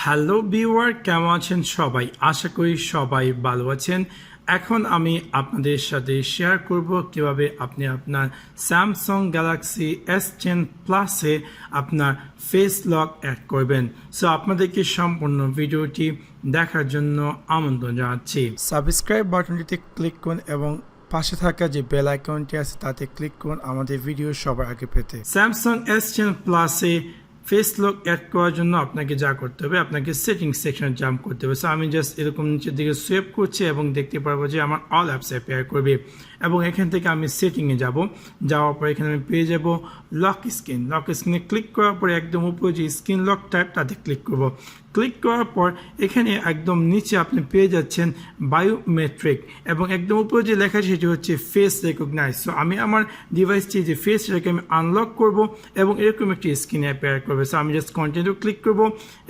Hello viewer, কেমন আছেন সবাই? আশা করি সবাই ভালো আছেন। এখন আমি আপনাদের সাথে শেয়ার করব কিভাবে আপনি আপনার স্যামসাং গ্যালাক্সি S10 প্লাসে আপনার ফেস লক অ্যাড করবেন। সো আপনাদেরকে সম্পূর্ণ ভিডিওটি দেখার জন্য আমন্ত্রণ জানাচ্ছি। সাবস্ক্রাইব বাটনটিতে ক্লিক করুন এবং পাশে থাকা যে বেল আইকনটি আছে তাতে ক্লিক করুন আমাদের ভিডিও সবার আগে পেতে। স্যামসাং S10 প্লাসে ফেস লক অ্যাড করার জন্য আপনাকে যা করতে হবে, আপনাকে সেটিংস সেকশনে জাম্প করতে হবে। সো আমি জাস্ট এরকম নিচের দিকে সোয়েপ করছি এবং দেখতে পারবো যে আমার অল অ্যাপস অ্যাপিয়ার করবে এবং এখান থেকে আমি সেটিংয়ে যাওয়ার পর এখানে আমি পেয়ে যাব লক স্ক্রিনে ক্লিক করার পরে একদম উপরে যে স্ক্রিন লক টাইপ তাতে ক্লিক করব। ক্লিক করার পর এখানে একদম নিচে আপনি পেয়ে যাচ্ছেন বায়োমেট্রিক এবং একদম উপরে যে লেখা সেটি হচ্ছে ফেস রেকগনাইজ। সো আমি আমার ডিভাইসটি যে ফেস রেখে আমি আনলক করব এবং এরকম একটি স্ক্রিনে অ্যাপিয়ার করবে। সো আমি জাস্ট কন্টিনিউ ক্লিক করব।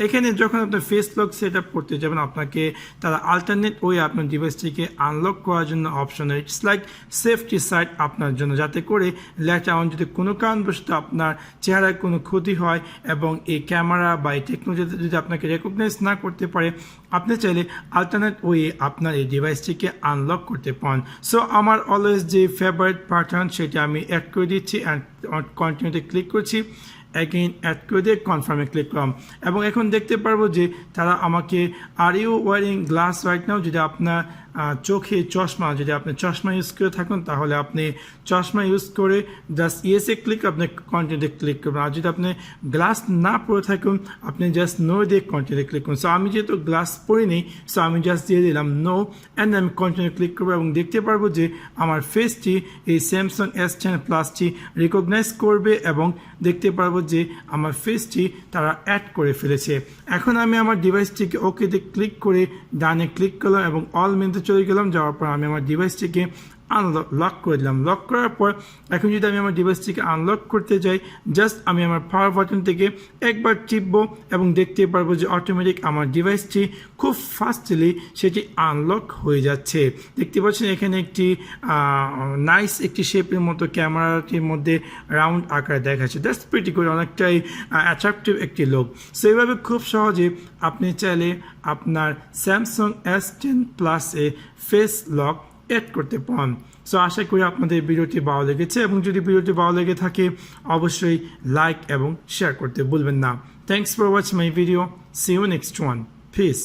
এখানে যখন আপনি ফেস লক সেট আপ করতে যাবেন আপনাকে তারা আলটারনেট ওয়ে আপনার ডিভাইসটিকে আনলক করার জন্য option, it's like safety site আপনার জন্য, যাতে করে লেটার অন যদি কোনো কারণবশত আপনার চেহারায় কোনো ক্ষতি হয় এবং এই ক্যামেরা বা এই টেকনোলজি যদি আপনাকে রেকগনাইজ না করতে পারে, আপনি চাইলে আলটারনেট ওয়ে আপনার এই ডিভাইসটিকে আনলক করতে পারেন। সো আমার অলওয়েজ যে ফেভারিট প্যাটার্ন সেটা আমি অ্যাড করে দিচ্ছি অ্যান্ড কন্টিনিউতে ক্লিক করছি। অ্যাগেইন অ্যাড করে দিয়ে কনফার্মে ক্লিক করলাম এবং এখন দেখতে পারবো যে তারা আমাকে are you wearing glass right now, যদি আপনার চোখে চশমা, যদি আপনি চশমা ইউজ করে থাকুন তাহলে আপনি চশমা ইউজ করে জাস্ট ইয়েসে ক্লিক আপনি কন্টিনিউতে ক্লিক করবেন। আর যদি আপনি গ্লাস না পরে থাকুন আপনি জাস্ট নো দিয়ে কন্টিনিউতে ক্লিক করুন। সো আমি যেহেতু গ্লাস পরে নেই, সো আমি জাস্ট দিয়ে দিলাম নো অ্যান্ড আমি কন্টিনিউ ক্লিক করবো এবং দেখতে পারবো যে আমার ফেসটি এই স্যামসাং S10 প্লাসটি রিকগনাইজ করবে এবং দেখতে পারবো যে আমার ফেসটি তারা অ্যাড করে ফেলেছে। এখন আমি আমার ডিভাইসটিকে ওকেতে ক্লিক করে ডানে ক্লিক করলাম এবং অল মেনুতে চলে গেলাম। যাওয়ার পর আমি আমার ডিভাইসটিকে লক করে দিলাম। লক করার পর এখন যদি আমি আমার ডিভাইসটিকে আনলক করতে যাই, জাস্ট আমি আমার পাওয়ার বাটন থেকে একবার টিপবো এবং দেখতে পারবো যে অটোমেটিক আমার ডিভাইসটি খুব ফাস্টলি সেটি আনলক হয়ে যাচ্ছে। দেখতে পাচ্ছেন এখানে একটি নাইস একটি শেপের মতো ক্যামেরাটির মধ্যে রাউন্ড আকার দেখাচ্ছে। দ্যাটস প্রিটি করে অনেকটাই অ্যাট্রাকটিভ একটি লুক। সো এইভাবে খুব সহজে আপনি চাইলে আপনার স্যামসাং S10 প্লাসে ফেস লক অ্যাড করতে পারেন। সো আশা করি আপনাদের ভিডিওটি ভালো লেগেছে এবং যদি ভিডিওটি ভালো লেগে থাকে অবশ্যই লাইক এবং শেয়ার করতে ভুলবেন না। Thanks for watching my video. See you next one. Piece.